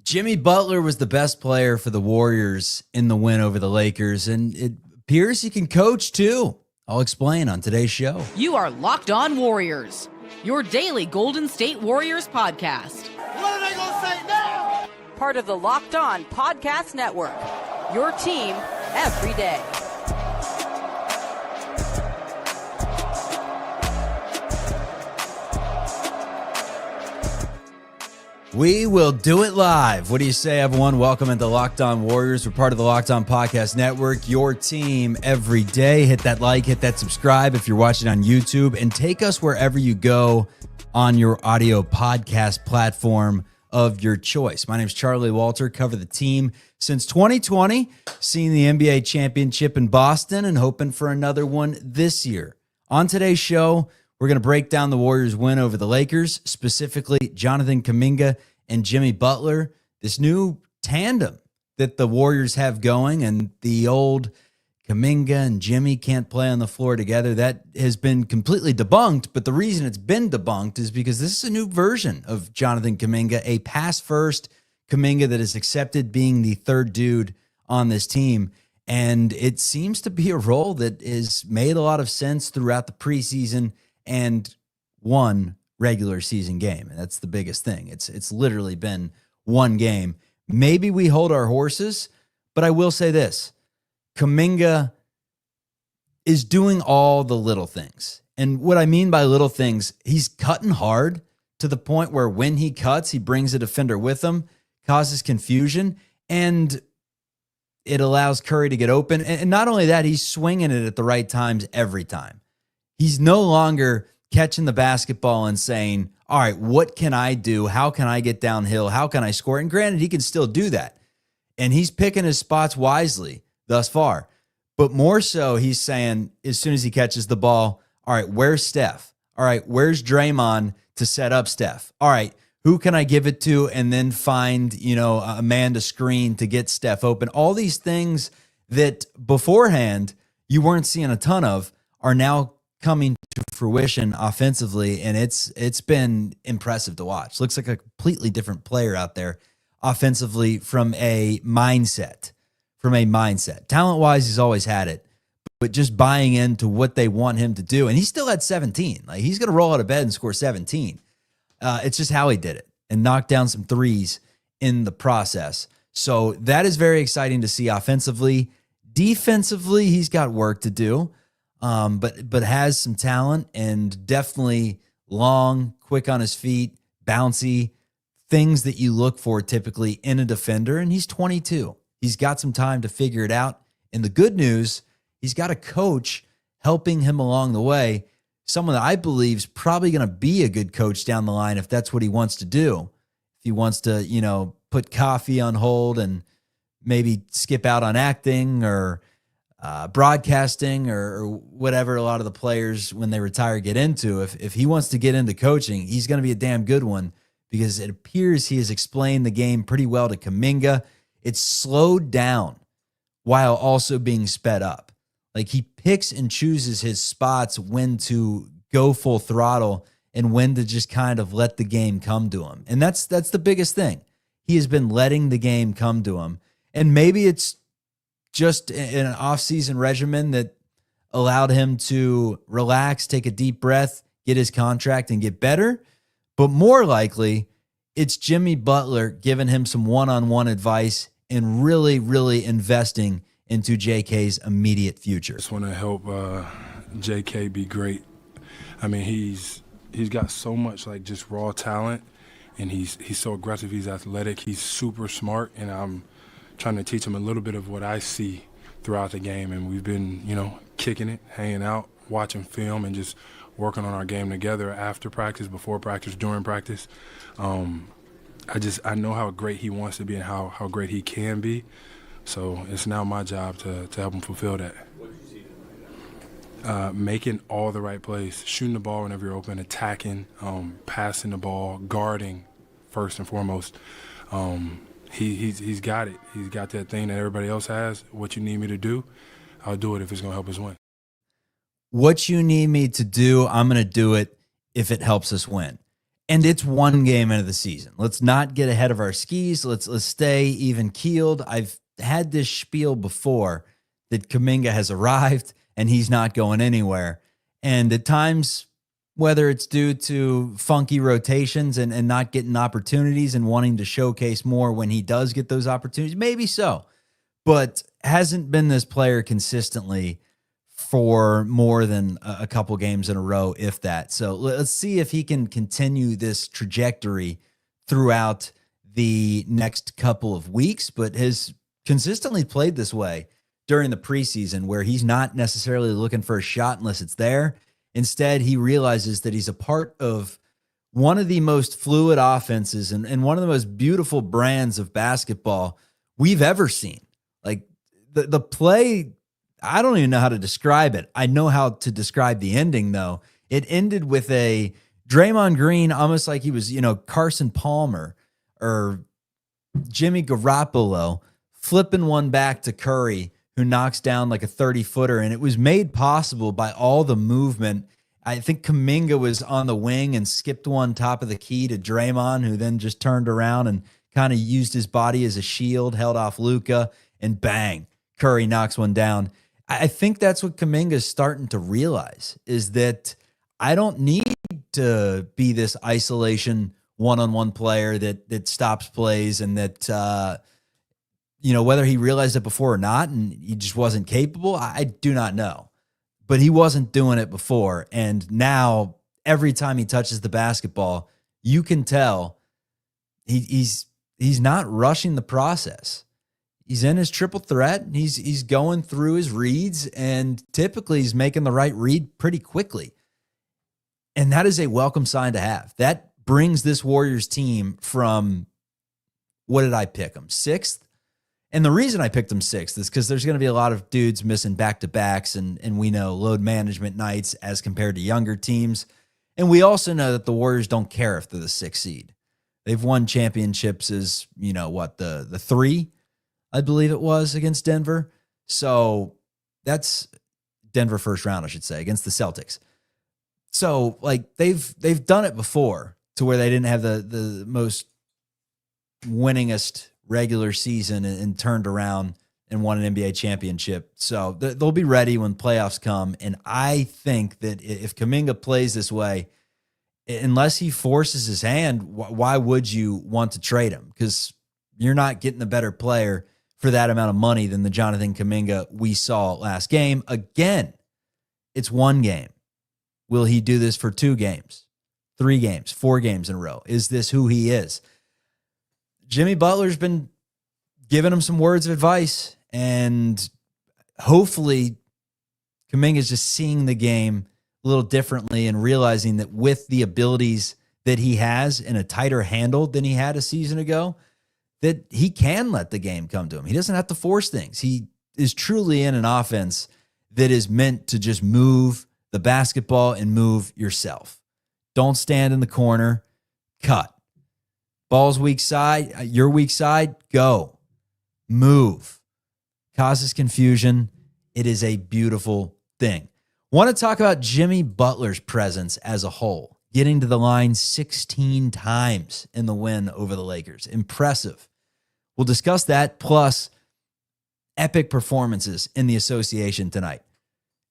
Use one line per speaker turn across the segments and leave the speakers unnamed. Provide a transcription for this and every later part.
Jimmy Butler was the best player for the Warriors in the win over the Lakers, and it appears he can coach too. I'll explain on today's show.
You are Locked On Warriors, your daily Golden State Warriors podcast.
What are they going to say now?
Part of the Locked On Podcast Network, your team every day.
We will do it live. What do you say, everyone? Welcome into Locked On Warriors. We're part of the Locked On Podcast Network, your team every day. Hit that like, hit that subscribe if you're watching on YouTube, and take us wherever you go on your audio podcast platform of your choice. My name is Charlie Walter, cover the team since 2020, seeing the NBA championship in Boston and hoping for another one this year. On today's show, we're going to break down the Warriors' win over the Lakers, specifically Jonathan Kuminga and Jimmy Butler, this new tandem that the Warriors have going, and the old Kaminga and Jimmy can't play on the floor together. That has been completely debunked, but the reason it's been debunked is because this is a new version of Jonathan Kuminga, a pass-first Kaminga that has accepted being the third dude on this team, and it seems to be a role that has made a lot of sense throughout the preseason and one regular season game. And that's the biggest thing. It's literally been one game. Maybe we hold our horses, but I will say this. Kaminga is doing all the little things. And what I mean by little things, he's cutting hard to the point where when he cuts, he brings a defender with him, causes confusion, and it allows Curry to get open. And not only that, he's swinging it at the right times every time. He's no longer catching the basketball and saying, all right, what can I do? How can I get downhill? How can I score? And granted, he can still do that. And he's picking his spots wisely thus far. But more so, he's saying, as soon as he catches the ball, all right, where's Steph? All right, where's Draymond to set up Steph? All right, who can I give it to and then find, a man to screen to get Steph open? All these things that beforehand you weren't seeing a ton of are now coming to fruition offensively, and it's been impressive to watch. Looks like a completely different player out there offensively from a mindset. Talent-wise, he's always had it, but just buying into what they want him to do, and he's still at 17. Like, he's going to roll out of bed and score 17. It's just how he did it and knocked down some threes in the process. So that is very exciting to see offensively. Defensively, he's got work to do. But has some talent and definitely long, quick on his feet, bouncy, things that you look for typically in a defender. And he's 22. He's got some time to figure it out. And the good news, he's got a coach helping him along the way. Someone that I believe is probably going to be a good coach down the line if that's what he wants to do. If he wants to, put coffee on hold and maybe skip out on acting or broadcasting or whatever a lot of the players when they retire get into. If he wants to get into coaching, he's going to be a damn good one, because it appears he has explained the game pretty well to Kaminga. It's slowed down while also being sped up. Like, he picks and chooses his spots when to go full throttle and when to just kind of let the game come to him. And that's the biggest thing. He has been letting the game come to him. And maybe it's just in an off-season regimen that allowed him to relax, take a deep breath, get his contract, and get better. But more likely, it's Jimmy Butler giving him some one-on-one advice and really, really investing into JK's immediate future.
Just want to help JK be great. I mean, he's got so much just raw talent, and he's so aggressive. He's athletic. He's super smart, and I'm trying to teach him a little bit of what I see throughout the game. And we've been, kicking it, hanging out, watching film, and just working on our game together after practice, before practice, during practice. I know how great he wants to be and how great he can be. So it's now my job to help him fulfill that. What did you see? Making all the right plays, shooting the ball whenever you're open, attacking, passing the ball, guarding first and foremost. He's got it. He's got that thing that everybody else has. What you need me to do, I'll do it if it's going to help us win.
What you need me to do, I'm going to do it if it helps us win. And it's one game into the season. Let's not get ahead of our skis. Let's stay even keeled. I've had this spiel before that Kaminga has arrived and he's not going anywhere. And at times, whether it's due to funky rotations and not getting opportunities and wanting to showcase more when he does get those opportunities, maybe so. But hasn't been this player consistently for more than a couple games in a row, if that. So let's see if he can continue this trajectory throughout the next couple of weeks, but has consistently played this way during the preseason, where he's not necessarily looking for a shot unless it's there. Instead, he realizes that he's a part of one of the most fluid offenses and one of the most beautiful brands of basketball we've ever seen. Like the play, I don't even know how to describe it. I know how to describe the ending, though. It ended with a Draymond Green, almost like he was, Carson Palmer or Jimmy Garoppolo, flipping one back to Curry, who knocks down like a 30-footer. And it was made possible by all the movement. I think Kaminga was on the wing and skipped one top of the key to Draymond, who then just turned around and kind of used his body as a shield, held off Luka, and bang, Curry knocks one down. I think that's what Kaminga is starting to realize, is that I don't need to be this isolation one-on-one player that stops plays and that, whether he realized it before or not and he just wasn't capable, I do not know. But he wasn't doing it before. And now every time he touches the basketball, you can tell he's not rushing the process. He's in his triple threat. He's going through his reads, and typically he's making the right read pretty quickly. And that is a welcome sign to have. That brings this Warriors team from, what did I pick them? 6th? And the reason I picked them 6th is because there's going to be a lot of dudes missing back-to-backs, and we know load management nights as compared to younger teams. And we also know that the Warriors don't care if they're the 6th seed. They've won championships as, the 3, I believe it was, against Denver. So that's Denver first round, I should say, against the Celtics. So they've done it before to where they didn't have the most winningest regular season and turned around and won an NBA championship. So they'll be ready when playoffs come. And I think that if Kaminga plays this way, unless he forces his hand, why would you want to trade him? Because you're not getting a better player for that amount of money than the Jonathan Kuminga we saw last game. Again, it's one game. Will he do this for 2 games, 3 games, 4 games in a row? Is this who he is? Jimmy Butler's been giving him some words of advice, and hopefully Kuminga's just seeing the game a little differently and realizing that with the abilities that he has and a tighter handle than he had a season ago, that he can let the game come to him. He doesn't have to force things. He is truly in an offense that is meant to just move the basketball and move yourself. Don't stand in the corner. Cut. Ball's weak side. Your weak side. Go. Move. Causes confusion. It is a beautiful thing. Want to talk about Jimmy Butler's presence as a whole. Getting to the line 16 times in the win over the Lakers. Impressive. We'll discuss that, plus epic performances in the association tonight.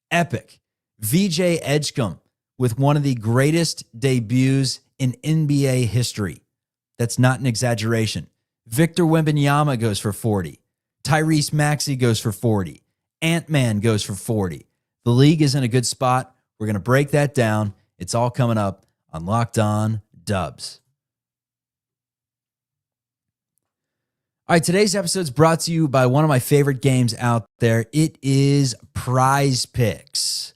Epic. VJ Edgecombe with one of the greatest debuts in NBA history. That's not an exaggeration. Victor Wembanyama goes for 40. Tyrese Maxey goes for 40. Ant-Man goes for 40. The league is in a good spot. We're going to break that down. It's all coming up on Locked On Dubs. All right, today's episode is brought to you by one of my favorite games out there. It is Prize Picks.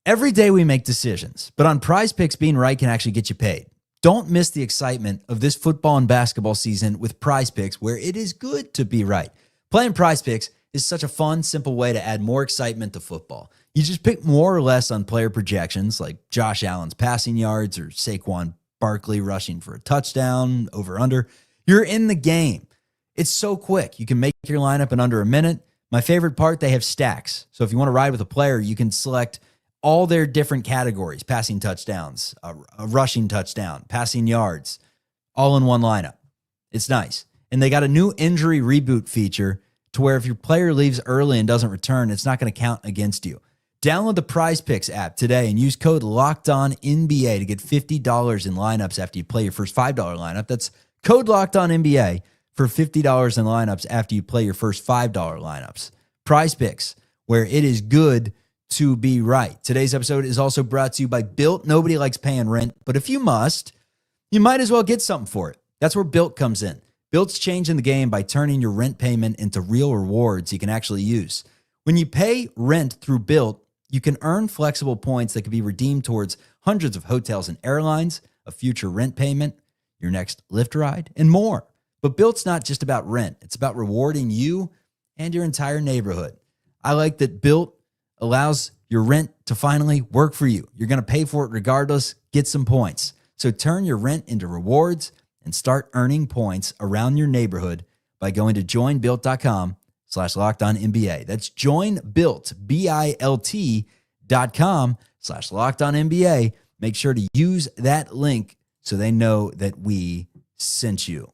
Every day we make decisions, but on Prize Picks, being right can actually get you paid. Don't miss the excitement of this football and basketball season with Prize Picks, where it is good to be right. Playing Prize Picks is such a fun, simple way to add more excitement to football. You just pick more or less on player projections, like Josh Allen's passing yards or Saquon Barkley rushing for a touchdown, over under. You're in the game. It's so quick. You can make your lineup in under a minute. My favorite part, they have stacks. So if you want to ride with a player, you can select all their different categories, passing touchdowns, a rushing touchdown, passing yards, all in one lineup. It's nice. And they got a new injury reboot feature to where if your player leaves early and doesn't return, it's not going to count against you. Download the PrizePicks app today and use code LOCKEDONNBA to get $50 in lineups after you play your first $5 lineup. That's code LOCKEDONNBA for $50 in lineups after you play your first $5 lineups. PrizePicks, where it is good to be right. Today's episode is also brought to you by Built. Nobody likes paying rent, but if you must, you might as well get something for it. That's where Built comes in. Built's changing the game by turning your rent payment into real rewards you can actually use. When you pay rent through Built, you can earn flexible points that can be redeemed towards hundreds of hotels and airlines, a future rent payment, your next Lyft ride, and more. But Built's not just about rent. It's about rewarding you and your entire neighborhood. I like that Built allows your rent to finally work for you. You're going to pay for it regardless. Get some points. So turn your rent into rewards and start earning points around your neighborhood by going to joinbuilt.com/LockedOnNBA. That's joinbuilt, BILT.com/LockedOnNBA. Make sure to use that link so they know that we sent you.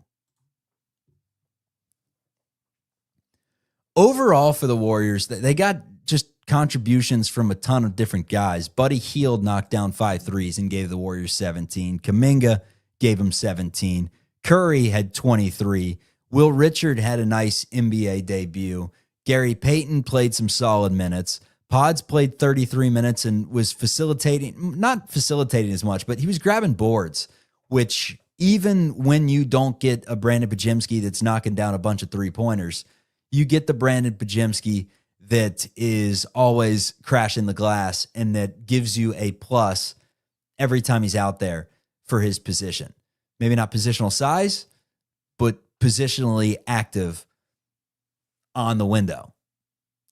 Overall for the Warriors, they got just contributions from a ton of different guys. Buddy Hield knocked down 5 threes and gave the Warriors 17. Kaminga gave him 17. Curry had 23. Will Richard had a nice NBA debut. Gary Payton played some solid minutes. Pods played 33 minutes and was not facilitating as much, but he was grabbing boards, which even when you don't get a Brandon Pajemski that's knocking down a bunch of three-pointers, you get the Brandon Pajemski that is always crashing the glass and that gives you a plus every time he's out there for his position. Maybe not positional size, but positionally active on the window,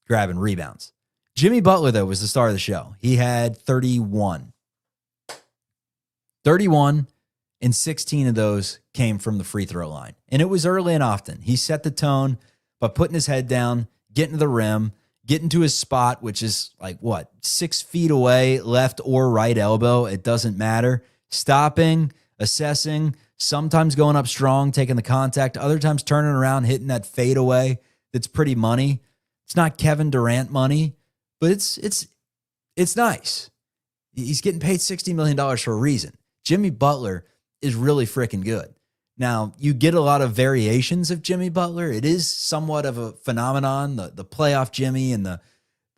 grabbing rebounds. Jimmy Butler, though, was the star of the show. He had 31. 31, and 16 of those came from the free throw line. And it was early and often. He set the tone by putting his head down, getting to the rim, getting to his spot, which is 6 feet away, left or right elbow. It doesn't matter. Stopping, assessing, sometimes going up strong, taking the contact, other times turning around, hitting that fadeaway. That's pretty money. It's not Kevin Durant money, but it's nice. He's getting paid $60 million for a reason. Jimmy Butler is really freaking good. Now, you get a lot of variations of Jimmy Butler. It is somewhat of a phenomenon, the playoff Jimmy and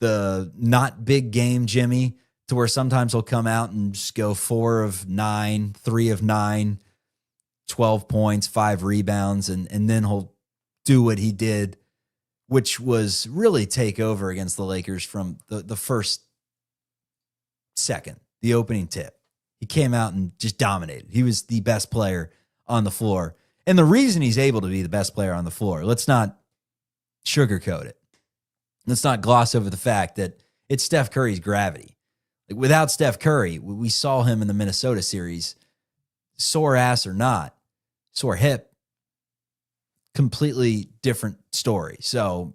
the not big game Jimmy, to where sometimes he'll come out and just go 4 of 9, 3 of 9, 12 points, 5 rebounds, and then he'll do what he did, which was really take over against the Lakers from the first second, the opening tip. He came out and just dominated. He was the best player on the floor. And the reason he's able to be the best player on the floor, let's not sugarcoat it. Let's not gloss over the fact that it's Steph Curry's gravity. Without Steph Curry, we saw him in the Minnesota series, sore ass or not, sore hip, completely different story. So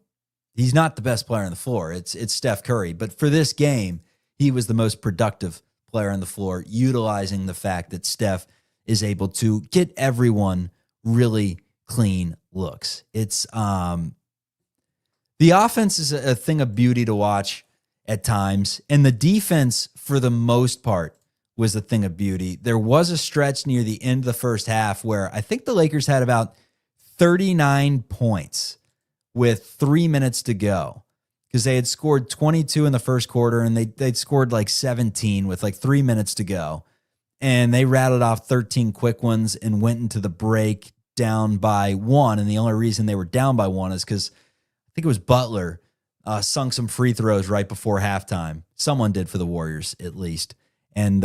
he's not the best player on the floor. It's Steph Curry. But for this game, he was the most productive player on the floor, utilizing the fact that Steph is able to get everyone really clean looks. It's the offense is a thing of beauty to watch at times, and the defense, for the most part, was a thing of beauty. There was a stretch near the end of the first half where I think the Lakers had about 39 points with 3 minutes to go, because they had scored 22 in the first quarter and they'd scored 17 with 3 minutes to go. And they rattled off 13 quick ones and went into the break down by 1. And the only reason they were down by 1 is because I think it was Butler sunk some free throws right before halftime. Someone did for the Warriors, at least. And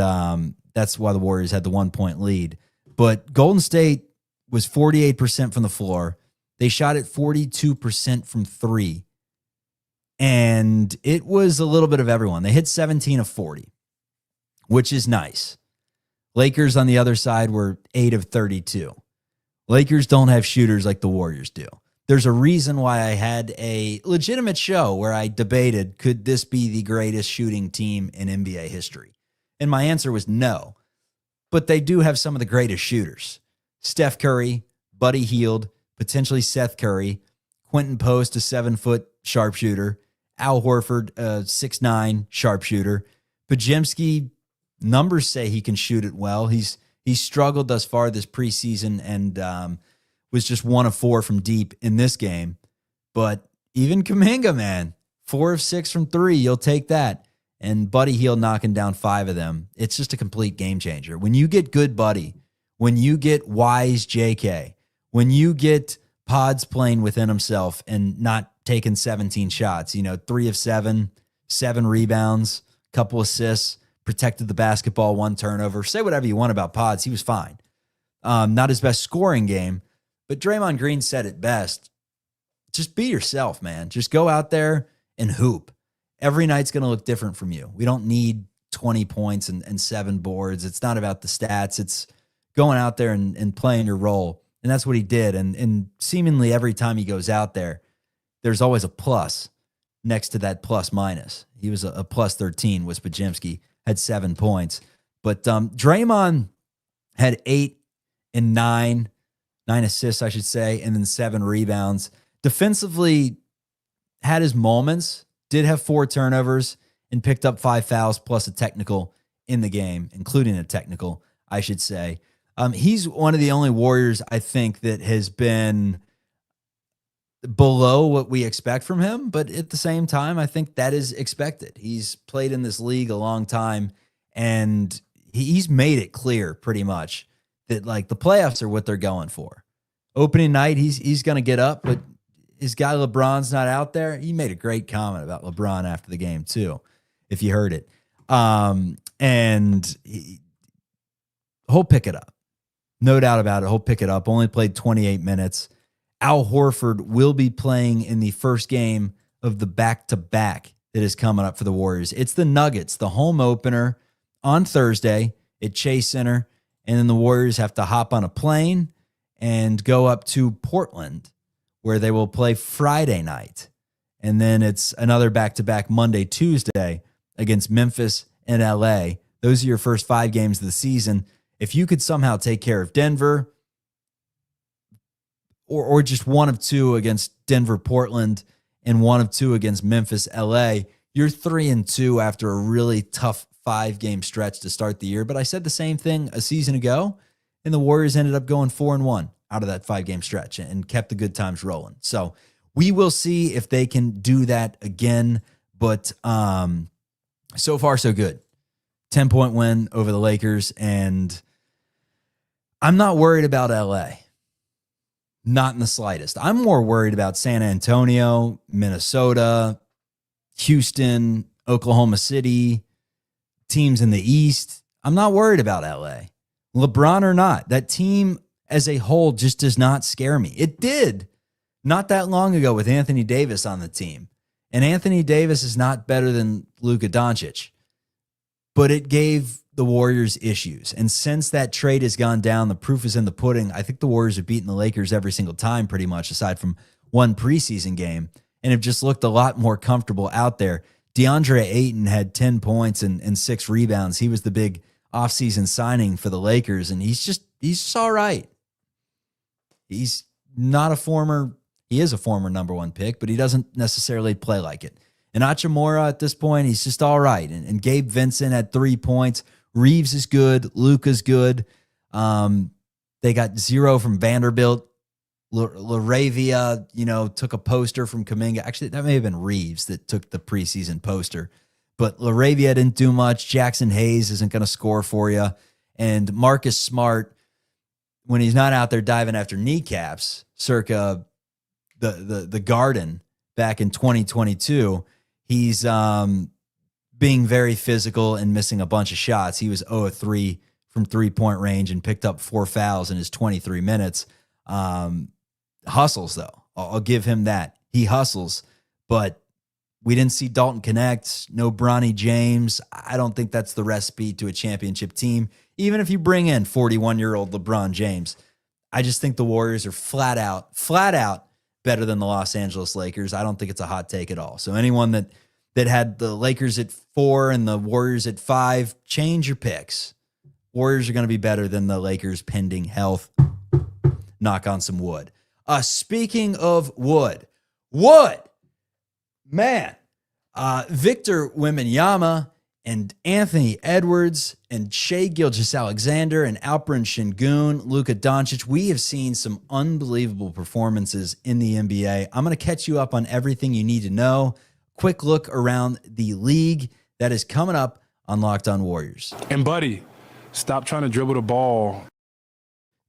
that's why the Warriors had the 1-point lead. But Golden State was 48% from the floor. They shot at 42% from 3. And it was a little bit of everyone. They hit 17 of 40, which is nice. Lakers on the other side were 8 of 32. Lakers don't have shooters like the Warriors do. There's a reason why I had a legitimate show where I debated, could this be the greatest shooting team in NBA history? And my answer was no. But they do have some of the greatest shooters. Steph Curry, Buddy Hield, potentially Seth Curry, Quentin Post, a 7-foot sharpshooter, Al Horford, a 6'9" sharpshooter. Podziemski, numbers say he can shoot it well. He's struggled thus far this preseason and was just 1 of 4 from deep in this game. But even Kaminga, man, 4 of 6 from 3, you'll take that. And Buddy Hield knocking down 5 of them. It's just a complete game changer. When you get good Buddy, when you get wise JK, when you get Pods playing within himself and not taking 17 shots, 3 of 7, 7 rebounds, couple assists, protected the basketball, 1 turnover. Say whatever you want about Pods. He was fine. Not his best scoring game, but Draymond Green said it best. Just be yourself, man. Just go out there and hoop. Every night's going to look different from you. We don't need 20 points and 7 boards. It's not about the stats. It's going out there and playing your role. And that's what he did. And seemingly every time he goes out there, there's always a plus next to that plus minus. He was a plus 13 was Podziemski, had 7 points. But Draymond had 8 and 9 assists, I should say, and then 7 rebounds. Defensively, had his moments, did have 4 turnovers, and picked up 5 fouls plus a technical in the game, including a technical, I should say. He's one of the only Warriors, I think, that has been below what we expect from him. But at the same time, I think that is expected. He's played in this league a long time, and he's made it clear pretty much that like the playoffs are what they're going for. Opening night, he's going to get up, but his guy LeBron's not out there. He made a great comment about LeBron after the game too, if you heard it. He'll pick it up. No doubt about it. He'll pick it up. Only played 28 minutes. Al Horford will be playing in the first game of the back-to-back that is coming up for the Warriors. It's the Nuggets, the home opener on Thursday at Chase Center. And then the Warriors have to hop on a plane and go up to Portland, where they will play Friday night. And then it's another back-to-back Monday, Tuesday against Memphis and LA. Those are your first 5 games of the season. If you could somehow take care of Denver or just 1 of 2 against Denver, Portland, and 1 of 2 against Memphis, LA, you're 3-2 after a really tough 5-game stretch to start the year. But I said the same thing a season ago, and the Warriors ended up going 4-1 out of that 5-game stretch and kept the good times rolling. So we will see if they can do that again. But so far, so good. 10-point win over the Lakers, and I'm not worried about LA. Not in the slightest. I'm more worried about San Antonio, Minnesota, Houston, Oklahoma City, teams in the East. I'm not worried about LA. LeBron or not, that team as a whole just does not scare me. It did not that long ago with Anthony Davis on the team. And Anthony Davis is not better than Luka Doncic. But it gave the Warriors issues. And since that trade has gone down, the proof is in the pudding. I think the Warriors have beaten the Lakers every single time pretty much, aside from 1 preseason game, and have just looked a lot more comfortable out there. DeAndre Ayton had 10 points and 6 rebounds. He was the big offseason signing for the Lakers, and he's just all right. He is a former number 1 pick, but he doesn't necessarily play like it. And Hachimura at this point, he's just all right. And Gabe Vincent had 3 points. Reeves is good. Luka's good. They got 0 from Vanderbilt. Laravia, took a poster from Kaminga. Actually, that may have been Reeves that took the preseason poster. But Laravia didn't do much. Jackson Hayes isn't going to score for you. And Marcus Smart, when he's not out there diving after kneecaps, circa the Garden back in 2022, he's being very physical and missing a bunch of shots. He was 0 of 3 from 3-point range and picked up 4 fouls in his 23 minutes. Hustles, though. I'll give him that. He hustles, but we didn't see Dalton connect. No Bronny James. I don't think that's the recipe to a championship team, even if you bring in 41-year-old LeBron James. I just think the Warriors are flat out better than the Los Angeles Lakers. I don't think it's a hot take at all. So anyone that had the Lakers at 4 and the Warriors at 5, change your picks. Warriors are going to be better than the Lakers pending health. Knock on some wood. Speaking of wood, man, Victor Wembanyama and Anthony Edwards and Shai Gilgeous-Alexander and Alperen Şengün, Luka Doncic, we have seen some unbelievable performances in the NBA. I'm going to catch you up on everything you need to know. Quick look around the league that is coming up on Locked On Warriors.
And buddy, stop trying to dribble the ball.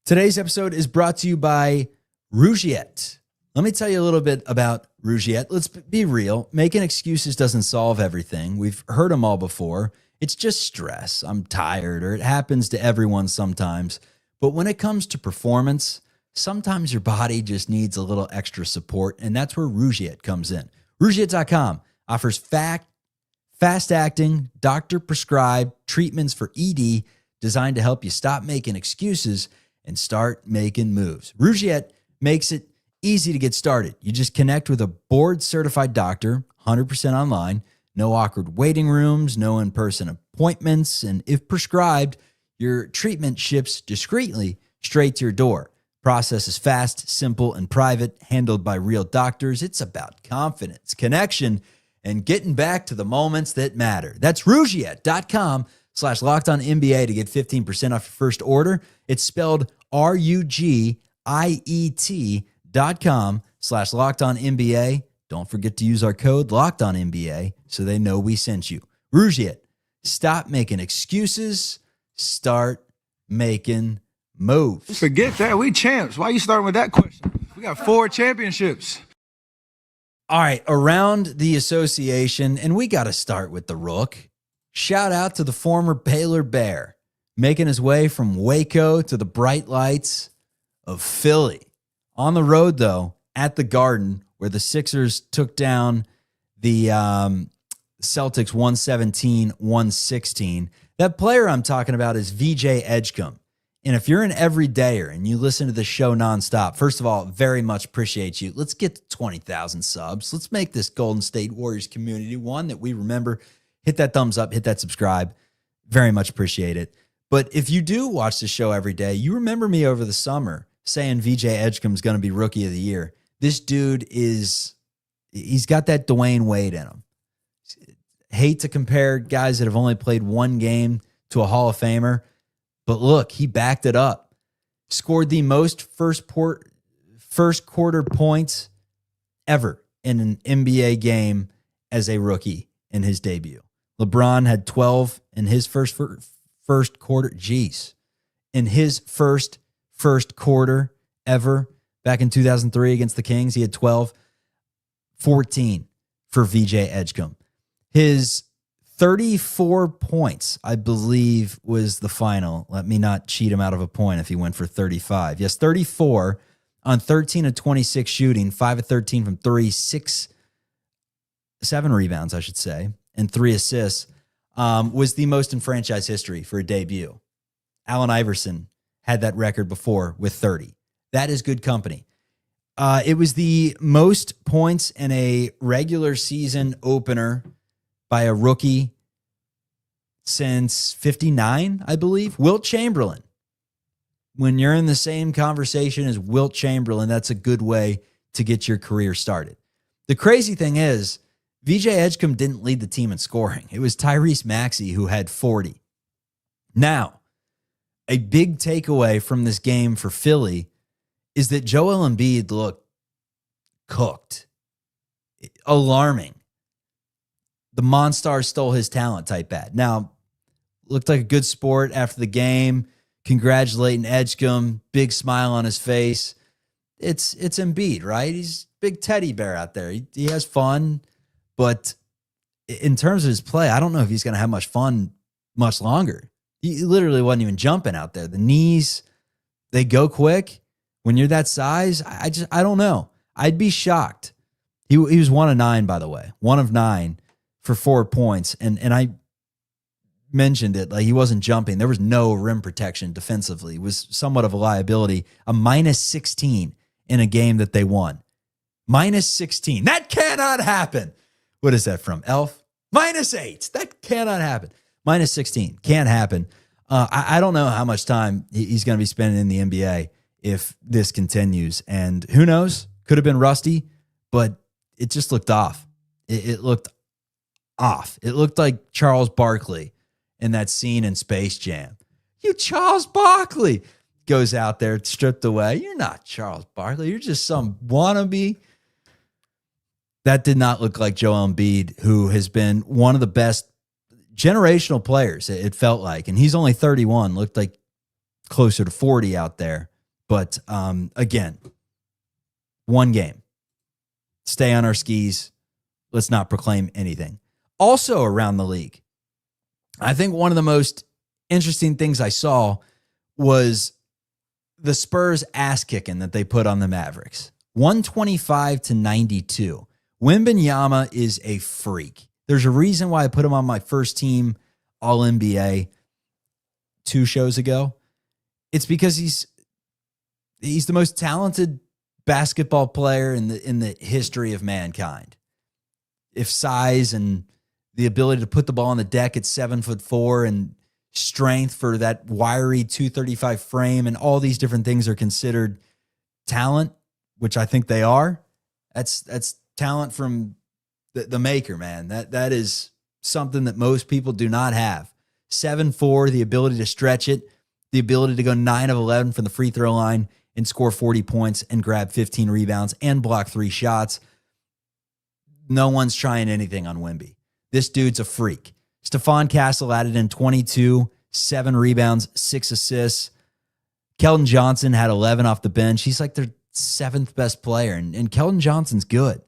Today's episode is brought to you by Rougiette. Let me tell you a little bit about Rougiette. Let's be real. Making excuses doesn't solve everything. We've heard them all before. It's just stress. I'm tired, or it happens to everyone sometimes. But when it comes to performance, sometimes your body just needs a little extra support, and that's where Rougiette comes in. Rougiette.com offers fast-acting, doctor-prescribed treatments for ED designed to help you stop making excuses and start making moves. Rougiette makes it easy to get started. You just connect with a board-certified doctor, 100% online, no awkward waiting rooms, no in-person appointments, and if prescribed, your treatment ships discreetly straight to your door. Process is fast, simple, and private, handled by real doctors. It's about confidence, connection, and getting back to the moments that matter. That's Rougiette.com/LockedOnNBA to get 15% off your first order. It's spelled RUGIET.com/LockedOnNBA. Don't forget to use our code LockedOnNBA so they know we sent you. Rougiette, stop making excuses, start making moves.
Forget that. We champs. Why are you starting with that question? We got 4 championships.
All right, around the association, and we got to start with the Rook. Shout out to the former Baylor Bear, making his way from Waco to the bright lights of Philly. On the road, though, at the Garden, where the Sixers took down the Celtics 117-116. That player I'm talking about is VJ Edgecombe. And if you're an everydayer and you listen to the show nonstop, first of all, very much appreciate you. Let's get to 20,000 subs. Let's make this Golden State Warriors community one that we remember. Hit that thumbs up, hit that subscribe. Very much appreciate it. But if you do watch the show every day, you remember me over the summer saying VJ Edgecombe's going to be Rookie of the Year. This dude he's got that Dwayne Wade in him. Hate to compare guys that have only played one game to a Hall of Famer, but look, he backed it up. Scored the most first quarter points ever in an NBA game as a rookie in his debut. LeBron had 12 in his first quarter. Jeez. In his first quarter ever back in 2003 against the Kings, he had 12. 14 for VJ Edgecombe. His 34 points, I believe, was the final. Let me not cheat him out of a point if he went for 35. Yes, 34 on 13 of 26 shooting, 5 of 13 from 3, 7 rebounds, I should say, and 3 assists, was the most in franchise history for a debut. Allen Iverson had that record before with 30. That is good company. It was the most points in a regular season opener by a rookie since 59, I believe. Wilt Chamberlain. When you're in the same conversation as Wilt Chamberlain, that's a good way to get your career started. The crazy thing is, VJ Edgecombe didn't lead the team in scoring. It was Tyrese Maxey who had 40. Now, a big takeaway from this game for Philly is that Joel Embiid looked cooked. Alarming. The Monstars stole his talent type bad. Now, looked like a good sport after the game, congratulating Edgecombe, big smile on his face. It's Embiid, right? He's a big teddy bear out there. He has fun, but in terms of his play, I don't know if he's going to have much fun much longer. He literally wasn't even jumping out there. The knees, they go quick. When you're that size, I don't know. I'd be shocked. He was 1 of 9, by the way. 1 of 9 for 4 points. And I mentioned it, like he wasn't jumping. There was no rim protection defensively. It was somewhat of a liability. A -16 in a game that they won. Minus 16. That cannot happen. What is that from? Elf? Minus 8. That cannot happen. Minus 16. Can't happen. I don't know how much time he's going to be spending in the NBA if this continues. And who knows? Could have been rusty, but it just looked off. It looked off. It looked like Charles Barkley in that scene in Space Jam. You Charles Barkley goes out there stripped away. You're not Charles Barkley. You're just some wannabe. That did not look like Joel Embiid, who has been one of the best generational players, it felt like. And he's only 31, looked like closer to 40 out there. But again, one game. Stay on our skis. Let's not proclaim anything. Also around the league, I think one of the most interesting things I saw was the Spurs ass kicking that they put on the Mavericks. 125-92. Wembanyama is a freak. There's a reason why I put him on my first team All-NBA 2 shows ago. It's because he's the most talented basketball player in the history of mankind. If size and the ability to put the ball on the deck at 7'4" and strength for that wiry 235 frame and all these different things are considered talent, which I think they are. That's talent from the maker, man. That is something that most people do not have. 7'4", the ability to stretch it, the ability to go 9 of 11 from the free throw line and score 40 points and grab 15 rebounds and block 3 shots. No one's trying anything on Wemby. This dude's a freak. Stephon Castle added in 22, 7 rebounds, 6 assists. Keldon Johnson had 11 off the bench. He's like their 7th best player, and Keldon Johnson's good.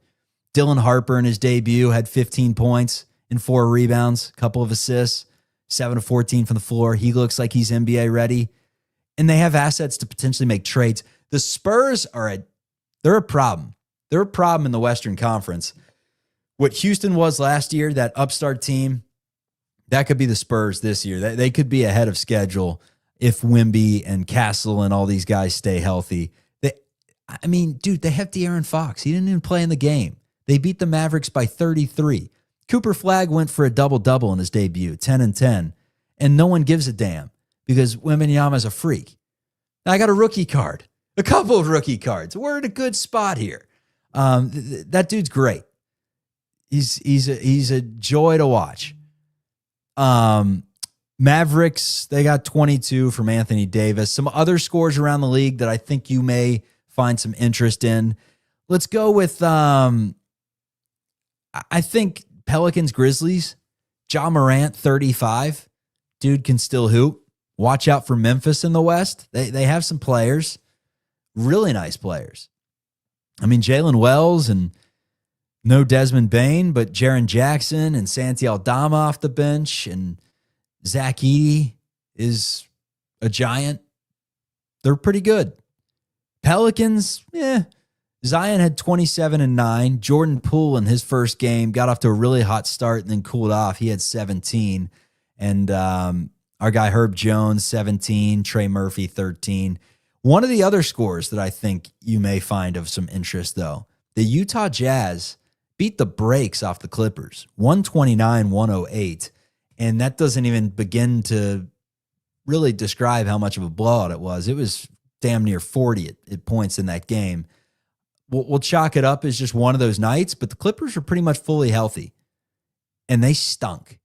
Dylan Harper in his debut had 15 points and 4 rebounds, a couple of assists, 7 of 14 from the floor. He looks like he's NBA ready. And they have assets to potentially make trades. The Spurs they're a problem. They're a problem in the Western Conference. What Houston was last year, that upstart team, that could be the Spurs this year. They could be ahead of schedule if Wemby and Castle and all these guys stay healthy. They have De'Aaron Fox. He didn't even play in the game. They beat the Mavericks by 33. Cooper Flagg went for a double-double in his debut, 10 and 10, and no one gives a damn because Wembanyama's a freak. Now, I got a rookie card, a couple of rookie cards. We're at a good spot here. That dude's great. He's a joy to watch. Mavericks, they got 22 from Anthony Davis. Some other scores around the league that I think you may find some interest in. Let's go with, I think Pelicans Grizzlies. Ja Morant, 35. Dude can still hoop. Watch out for Memphis in the West. They have some players, really nice players. I mean, Jalen Wells and no Desmond Bane, but Jaren Jackson and Santi Aldama off the bench, and Zach Edey is a giant. They're pretty good. Pelicans, Zion had 27 and 9. Jordan Poole in his first game got off to a really hot start and then cooled off. He had 17. And our guy Herb Jones, 17. Trey Murphy, 13. One of the other scores that I think you may find of some interest, though, the Utah Jazz beat the brakes off the Clippers, 129-108. And that doesn't even begin to really describe how much of a blowout it was. It was damn near 40 at points in that game. We'll chalk it up as just one of those nights, but the Clippers are pretty much fully healthy, and they stunk.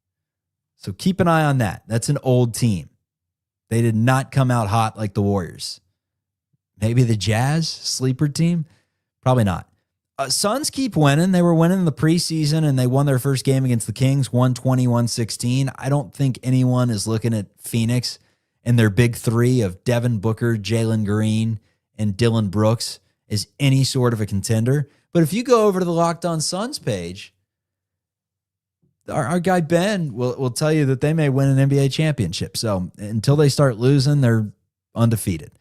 So keep an eye on that. That's an old team. They did not come out hot like the Warriors. Maybe the Jazz, sleeper team? Probably not. Suns keep winning. They were winning in the preseason, and they won their first game against the Kings, 120-116. I don't think anyone is looking at Phoenix and their big three of Devin Booker, Jalen Green, and Dylan Brooks as any sort of a contender. But if you go over to the Locked On Suns page, our guy Ben will tell you that they may win an NBA championship. So until they start losing, they're undefeated.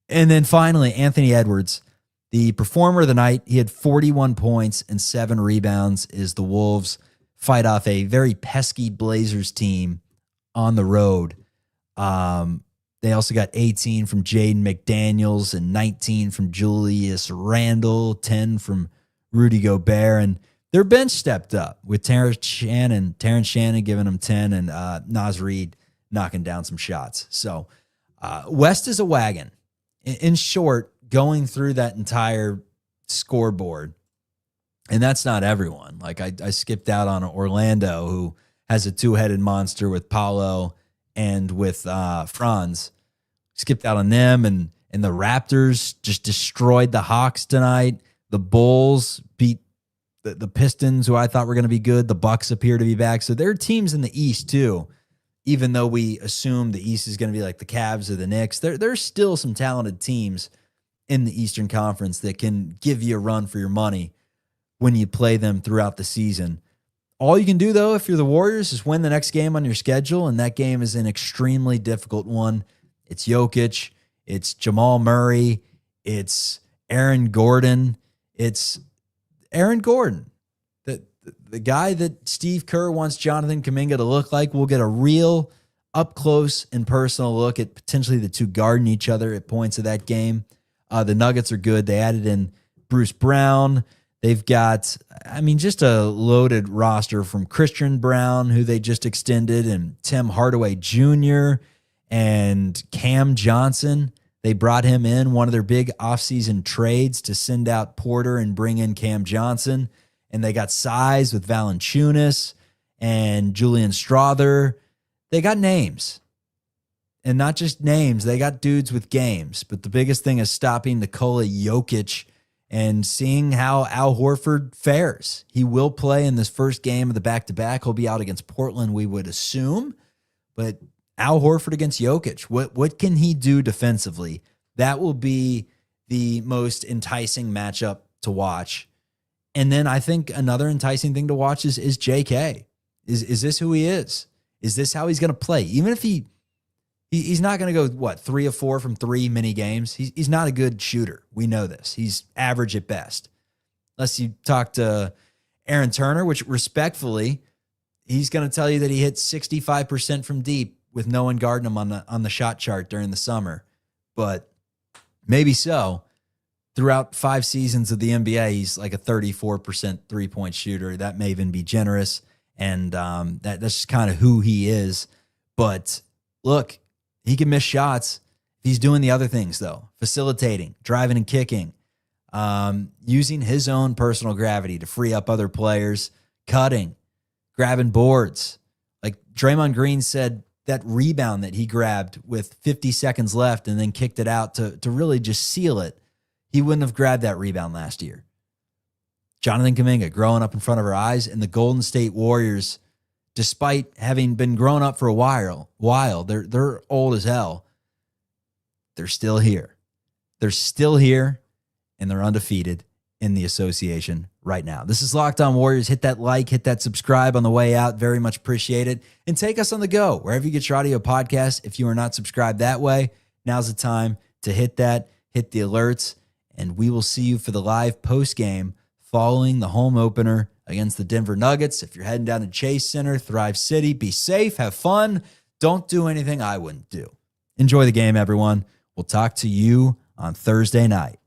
And then finally, Anthony Edwards, the performer of the night. He had 41 points and 7 rebounds as the Wolves fight off a very pesky Blazers team on the road. They also got 18 from Jaden McDaniels and 19 from Julius Randle, 10 from Rudy Gobert, and their bench stepped up with Terrence Shannon giving them 10 and Naz Reid knocking down some shots. So West is a wagon. In short, going through that entire scoreboard, and that's not everyone. Like I skipped out on Orlando, who has a two-headed monster with Paolo and with Franz. Skipped out on them, and the Raptors just destroyed the Hawks tonight. The Bulls beat the Pistons, who I thought were going to be good. The Bucks appear to be back. So there are teams in the East too, even though we assume the East is going to be like the Cavs or the Knicks. There's still some talented teams in the Eastern Conference that can give you a run for your money when you play them throughout the season. All you can do, though, if you're the Warriors, is win the next game on your schedule, and that game is an extremely difficult one. It's Jokic, it's Jamal Murray, it's Aaron Gordon. It's Aaron Gordon, the guy that Steve Kerr wants Jonathan Kuminga to look like. We'll get a real up-close and personal look at potentially the two guarding each other at points of that game. The Nuggets are good. They added in Bruce Brown. They've got, just a loaded roster from Christian Brown, who they just extended, and Tim Hardaway Jr. and Cam Johnson. They brought him in, one of their big offseason trades, to send out Porter and bring in Cam Johnson. And they got size with Valanciunas and Julian Strawther. They got names. And not just names, they got dudes with games. But the biggest thing is stopping Nikola Jokic and seeing how Al Horford fares. He will play in this first game of the back-to-back. He'll be out against Portland, we would assume. But Al Horford against Jokic, what can he do defensively? That will be the most enticing matchup to watch. And then I think another enticing thing to watch is JK. Is this who he is? Is this how he's going to play? Even if he's not going to go, 3 of 4 from 3 mini games. He's not a good shooter. We know this. He's average at best. Unless you talk to Aaron Turner, which respectfully, he's going to tell you that he hit 65% from deep with no one guarding him on the shot chart during the summer. But maybe so. Throughout 5 seasons of the NBA, he's like a 34% three-point shooter. That may even be generous, and that's just kind of who he is. But look, he can miss shots. He's doing the other things, though. Facilitating, driving and kicking, using his own personal gravity to free up other players, cutting, grabbing boards. Like Draymond Green said, that rebound that he grabbed with 50 seconds left and then kicked it out to really just seal it, he wouldn't have grabbed that rebound last year. Jonathan Kuminga growing up in front of our eyes, and the Golden State Warriors, despite having been grown up for a while, they're old as hell. They're still here. They're still here, and they're undefeated in the association right now. This is Locked On Warriors. Hit that like, hit that subscribe on the way out. Very much appreciate it. And take us on the go, wherever you get your audio podcast. If you are not subscribed that way, now's the time to hit that, hit the alerts, and we will see you for the live post game following the home opener against the Denver Nuggets. If you're heading down to Chase Center, Thrive City, be safe, have fun. Don't do anything I wouldn't do. Enjoy the game, everyone. We'll talk to you on Thursday night.